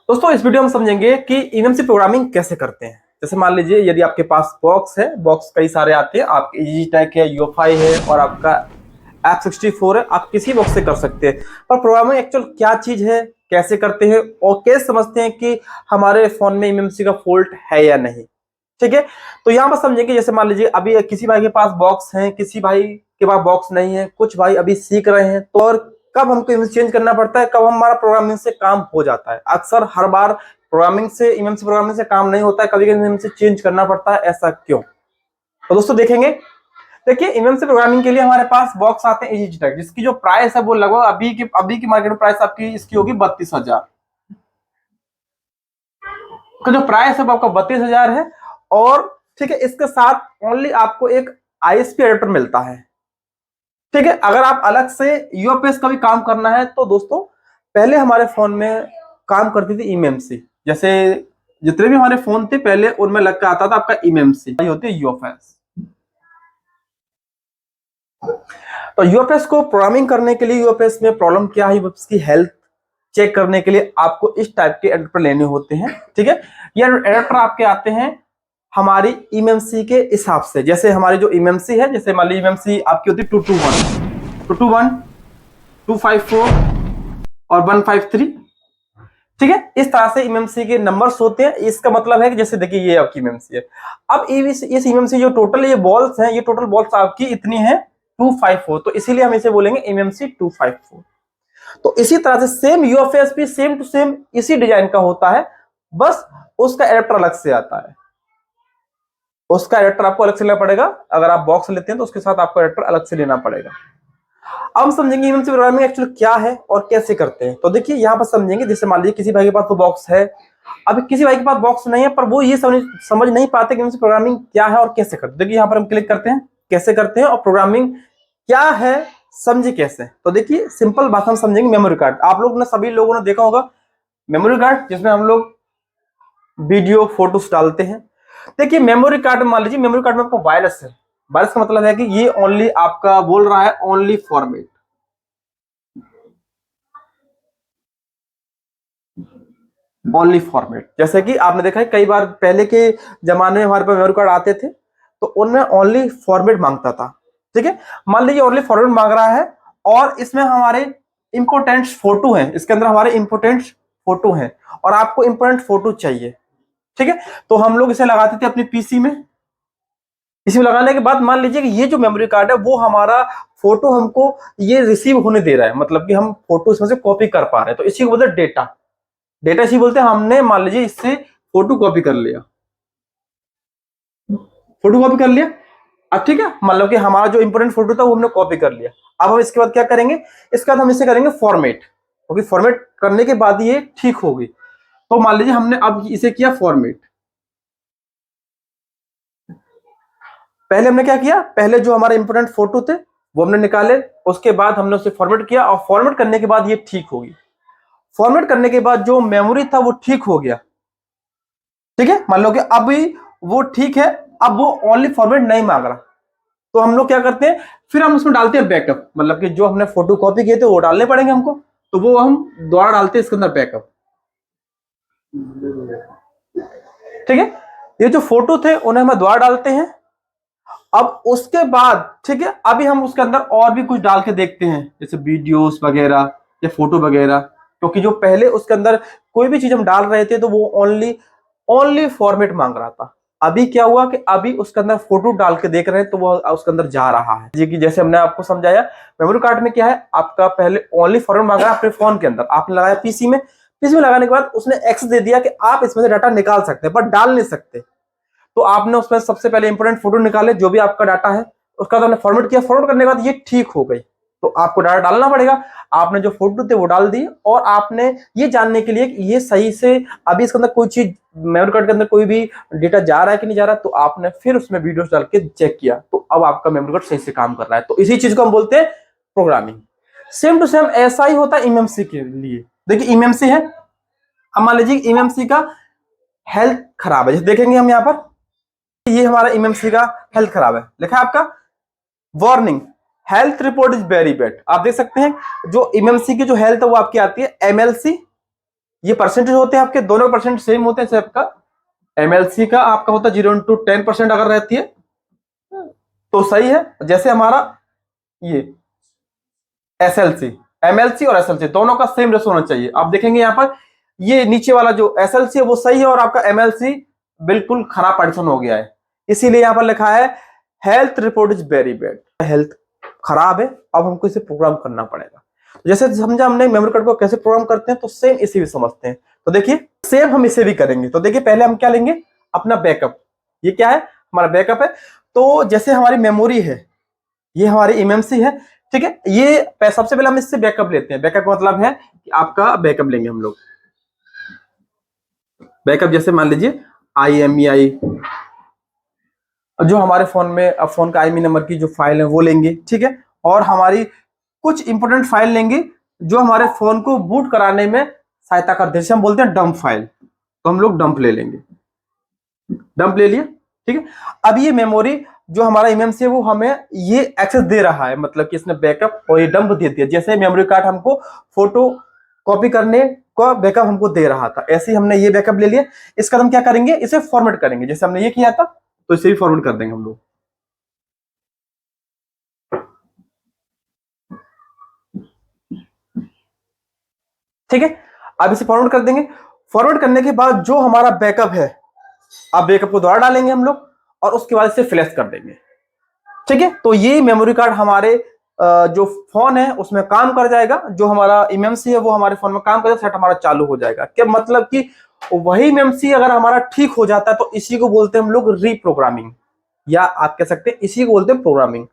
दोस्तों इस वीडियो में समझेंगे कि इमएमसी प्रोग्रामिंग कैसे करते हैं। जैसे मान लीजिए यदि आपके पास बॉक्स है, बॉक्स कई सारे आते हैं, आपके EasyTech है, UFI है और आपका F64 है, आप किसी बॉक्स से कर सकते हैं। पर प्रोग्रामिंग एक्चुअल क्या चीज है, कैसे करते हैं और कैसे समझते हैं कि हमारे फोन में इमएमसी का फॉल्ट है या नहीं। ठीक है, तो यहाँ पर समझेंगे। जैसे मान लीजिए अभी किसी भाई के पास बॉक्स है, किसी भाई के पास बॉक्स नहीं है, कुछ भाई अभी सीख रहे हैं, तो और कब हमको इमेज चेंज करना पड़ता है, कब हमारा प्रोग्रामिंग से काम हो जाता है। अक्सर हर बार प्रोग्रामिंग से इमेज प्रोग्रामिंग से काम नहीं होता है, कभी कभी इमेज चेंज करना पड़ता है, ऐसा क्यों? तो दोस्तों देखेंगे। देखिए इमेज प्रोग्रामिंग के लिए हमारे पास बॉक्स आते हैं EasyTech, जिसकी जो प्राइस है वो लगभग अभी की मार्केट में प्राइस आपकी इसकी होगी 32,000 का। जो प्राइस है वो आपका 32,000 है। और ठीक है, इसके साथ ओनली आपको एक ISP एडेप्टर मिलता है। ठीक है, अगर आप अलग से UFS का भी काम करना है तो दोस्तों पहले हमारे फोन में काम करती थी इमएमसी। जैसे जितने भी हमारे फोन थे पहले उनमें लग के आता था आपका इमएमसी, होती है UFS। तो UFS को प्रोग्रामिंग करने के लिए UFS में प्रॉब्लम क्या है, उसकी हेल्थ चेक करने के लिए आपको इस टाइप के एडेप्टर लेने होते हैं। ठीक है, ये एडेप्टर आपके आते हैं हमारी इमएमसी के हिसाब से। जैसे हमारी जो इमएमसी है, जैसे मान लीजिए इमएमसी आपकी होती है 221, 254 और 153। ठीक है, इस तरह से इमएमसी के नंबर्स होते हैं। इसका मतलब है कि जैसे देखिए ये आपकी इमएमसी है। अब इस इमएमसी जो टोटल ये बॉल्स हैं, ये टोटल बॉल्स आपकी इतनी है 254, तो इसीलिए हम इसे बोलेंगे इमएमसी 254। तो इसी तरह से सेम UFS भी सेम टू सेम इसी डिजाइन का होता है, बस उसका एडेप्टर अलग से आता है। उसका एडेप्टर आपको अलग से लेना पड़ेगा। अगर आप बॉक्स लेते हैं तो उसके साथ आपको एडेप्टर अलग से लेना पड़ेगा। अब हम समझेंगे इमएमसी प्रोग्रामिंग एक्चुअली क्या है और कैसे करते हैं। तो देखिए यहाँ पर समझेंगे। जैसे मान लीजिए किसी भाई के पास तो बॉक्स है, अभी किसी भाई के पास बॉक्स नहीं है, पर वो ये समझ नहीं पाते कि इमएमसी प्रोग्रामिंग क्या है और कैसे करते हैं। देखिए यहाँ पर हम क्लिक करते हैं कैसे करते हैं और प्रोग्रामिंग क्या है समझे कैसे। तो देखिए सिंपल बात हम समझेंगे। मेमोरी कार्ड, आप लोग ने सभी लोगों ने देखा होगा मेमोरी कार्ड, जिसमें हम लोग वीडियो फोटोज डालते हैं। देखिए मेमोरी कार्ड, मान लीजिए मेमोरी कार्ड में आपको वायरस है। वायरस का मतलब है कि ये ओनली आपका बोल रहा है ओनली फॉर्मेट, ओनली फॉर्मेट। जैसे कि आपने देखा है कई बार पहले के जमाने में हमारे पास मेमोरी कार्ड आते थे तो उनमें ओनली फॉर्मेट मांगता था। ठीक है, मान लीजिए ओनली फॉर्मेट मांग रहा है और इसमें हमारे इंपोर्टेंट फोटो हैं, इसके अंदर हमारे इंपोर्टेंट फोटो हैं और आपको इंपोर्टेंट फोटो चाहिए। ठीक है, तो हम लोग इसे लगाते थे अपनी पीसी में। इसी में लगाने के बाद मान लीजिए कि ये जो मेमोरी कार्ड है वो हमारा फोटो हमको ये रिसीव होने दे रहा है, मतलब कि हम फोटो इसमें से कॉपी कर पा रहे हैं, तो इसी को बोलते हैं डेटा। डेटा इसी बोलते हैं। हमने मान लीजिए इससे फोटो कॉपी कर लिया, फोटो कॉपी कर लिया। अब ठीक है, मतलब कि हमारा जो इंपोर्टेंट फोटो था वो हमने कॉपी कर लिया। अब हम इसके बाद क्या करेंगे, इसके बाद हम इसे करेंगे फॉर्मेट, क्योंकि फॉर्मेट करने के बाद ये ठीक होगी। तो मान लीजिए हमने अब इसे किया फॉर्मेट। पहले हमने क्या किया, पहले जो हमारे इंपोर्टेंट फोटो थे वो हमने निकाले, उसके बाद हमने उसे फॉर्मेट किया और फॉर्मेट करने के बाद ये ठीक होगी। फॉर्मेट करने के बाद जो मेमोरी था वो ठीक हो गया। ठीक है, मान लो कि अभी वो ठीक है, अब वो ओनली फॉर्मेट नहीं मांग रहा, तो हम लोग क्या करते हैं, फिर हम उसमें डालते हैं बैकअप, मतलब कि जो हमने फोटो कॉपी किए थे वो डालने पड़ेंगे हमको, तो वो हम दोबारा डालते हैं इसके अंदर बैकअप। ठीक है, ये जो फोटो थे उन्हें हम दोबारा डालते हैं। अब उसके बाद ठीक है, अभी हम उसके अंदर और भी कुछ डाल के देखते हैं, जैसे वीडियोस वगैरह या फोटो वगैरह, क्योंकि जो पहले उसके अंदर कोई भी चीज हम डाल रहे थे तो वो ओनली ओनली फॉर्मेट मांग रहा था। अभी क्या हुआ कि अभी उसके अंदर फोटो डाल के देख रहे हैं तो वो उसके अंदर जा रहा है। जी, कि जैसे हमने आपको समझाया मेमोरी कार्ड में क्या है, आपका पहले ओनली फॉर्मेट मांग रहा है अपने फोन के अंदर, आपने लगाया पीसी में, पीसी में लगाने के बाद उसने एक्सेस दे दिया कि आप इसमें से डाटा निकाल सकते हैं, पर डाल नहीं सकते। तो आपने उसमें सबसे पहले इंपोर्टेंट फोटो निकाले, जो भी आपका डाटा है, उसका तो आपने फॉर्मेट किया, फॉर्मेट करने के बाद ये ठीक हो गई, तो आपको डाटा डालना पड़ेगा। आपने जो फोटो थे वो डाल दी, और आपने ये जानने के लिए कि ये सही से अभी इसके अंदर कोई चीज मेमोरी कार्ड के अंदर कोई भी डेटा जा रहा है कि नहीं जा रहा, तो आपने फिर उसमें वीडियोस डाल के चेक किया, तो अब आपका मेमोरी कार्ड सही से काम कर रहा है। तो इसी चीज को हम बोलते हैं प्रोग्रामिंग। सेम टू सेम ऐसा ही होता है इमएमसी के लिए। देखिए इमएमसी है, अब मान लीजिए इमएमसी का हेल्थ खराब है, जैसे देखेंगे हम यहाँ पर, ये हमारा इमएमसी का हेल्थ खराब है, लिखा है आपका warning, health report is very bad. आप देख सकते हैं जो इमएमसी की जो हेल्थ है वो आपकी आती है MLC ये परसेंटेज होते हैं आपके, दोनों परसेंट सेम होते हैं। जैसे आपका एमएलसी का आपका होता है 0 to 10% अगर रहती है तो सही है। जैसे हमारा ये एसएलसी, एमएलसी और एसएलसी दोनों का सेम रेशो होना चाहिए। आप देखेंगे यहाँ पर ये नीचे वाला जो एसएलसी है वो सही है और आपका एमएलसी बिल्कुल खराब पार्टीशन हो गया है, इसीलिए यहाँ पर लिखा है health report is very bad, health खराब है। अब हमको इसे प्रोग्राम करना पड़ेगा। जैसे समझा हमने मेमोरी कार्ड को कैसे प्रोग्राम करते हैं, तो सेम इसे भी समझते हैं। तो देखिए सेम हम इसे भी करेंगे। तो देखिए पहले हम क्या लेंगे, अपना बैकअप। ये क्या है, हमारा बैकअप है। तो जैसे हमारी मेमोरी है, ये हमारी एमएमसी है, ठीक है। ये सबसे पहले हम इससे बैकअप लेते हैं। बैकअप का मतलब है कि आपका बैकअप लेंगे हम लोग। बैकअप जैसे मान लीजिए IMEI, जो हमारे फोन में, अब फोन का IMEI नंबर की जो फाइल है वो लेंगे, ठीक है। और हमारी कुछ इंपोर्टेंट फाइल लेंगे जो हमारे फोन को बूट कराने में सहायता करते हैं, जैसे हम बोलते हैं डंप फाइल, तो हम लोग डंप ले लेंगे। डंप ले लिया, ठीक है। अब ये मेमोरी जो हमारा एमएमसी है वो हमें ये एक्सेस दे रहा है, मतलब कि इसने बैकअप और ये डंप दे दिया। जैसे मेमोरी कार्ड हमको फोटो कॉपी करने का बैकअप हमको दे रहा था, ऐसे ही हमने ये बैकअप ले लिया। इसका हम क्या करेंगे, इसे फॉर्मेट करेंगे। जैसे हमने ये किया था तो इसे भी फॉर्मेट कर देंगे हम लोग। ठीक है, अब इसे फॉरवर्ड कर देंगे। फॉरवर्ड करने के बाद जो हमारा बैकअप है, अब बैकअप को दोबारा डालेंगे हम लोग और उसके बाद इसे फ्लैश कर देंगे, ठीक है। तो ये मेमोरी कार्ड हमारे जो फोन है उसमें काम कर जाएगा, जो हमारा एमएमसी है वो हमारे फोन में काम कर जाएगा, सेट हमारा चालू हो जाएगा। क्या मतलब कि वही एमएमसी अगर हमारा ठीक हो जाता है तो इसी को बोलते हैं हम लोग रीप्रोग्रामिंग, या आप कह सकते हैं इसी को बोलते हैं प्रोग्रामिंग।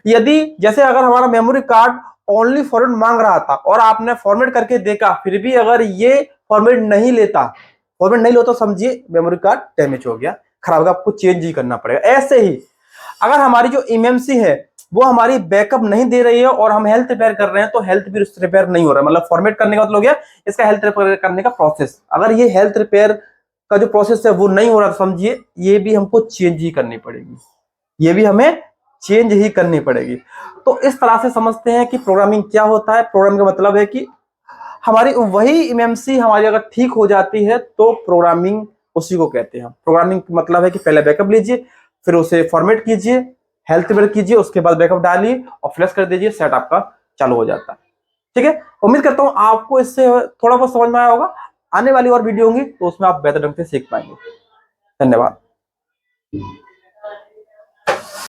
यदि जैसे अगर हमारा मेमोरी कार्ड ओनली फॉर्मेट मांग रहा था और आपने फॉर्मेट करके देखा, फिर भी अगर ये फॉर्मेट नहीं लेता, फॉर्मेट नहीं लो, तो समझिए मेमोरी कार्ड डैमेज हो गया, खराब हो गया, आपको चेंज ही करना पड़ेगा। ऐसे ही अगर हमारी जो एमएमसी है वो हमारी बैकअप नहीं दे रही है और हम हेल्थ रिपेयर कर रहे हैं, तो हेल्थ भी रिपेयर नहीं हो रहा है। मतलब फॉर्मेट करने का मतलब हो गया इसका हेल्थ रिपेयर करने का प्रोसेस। अगर ये हेल्थ रिपेयर का जो प्रोसेस है वो नहीं हो रहा, तो समझिए ये भी हमको चेंज ही करनी पड़ेगी, ये भी हमें चेंज ही करनी पड़ेगी। तो इस तरह से समझते हैं कि प्रोग्रामिंग क्या होता है। प्रोग्रामिंग का मतलब है कि हमारी वही एमएमसी हमारी अगर ठीक हो जाती है तो प्रोग्रामिंग उसी को कहते हैं। प्रोग्रामिंग का मतलब है कि पहले बैकअप लीजिए, फिर उसे फॉर्मेट कीजिए, हेल्थ रिपेयर कीजिए, उसके बाद बैकअप डालिए और फ्लैश कर दीजिए, सेट आपका चालू हो जाता है। ठीक है, उम्मीद करता हूं आपको इससे थोड़ा बहुत समझ में आया होगा। आने वाली और वीडियो होंगी तो उसमें आप बेहतर ढंग से सीख पाएंगे। धन्यवाद।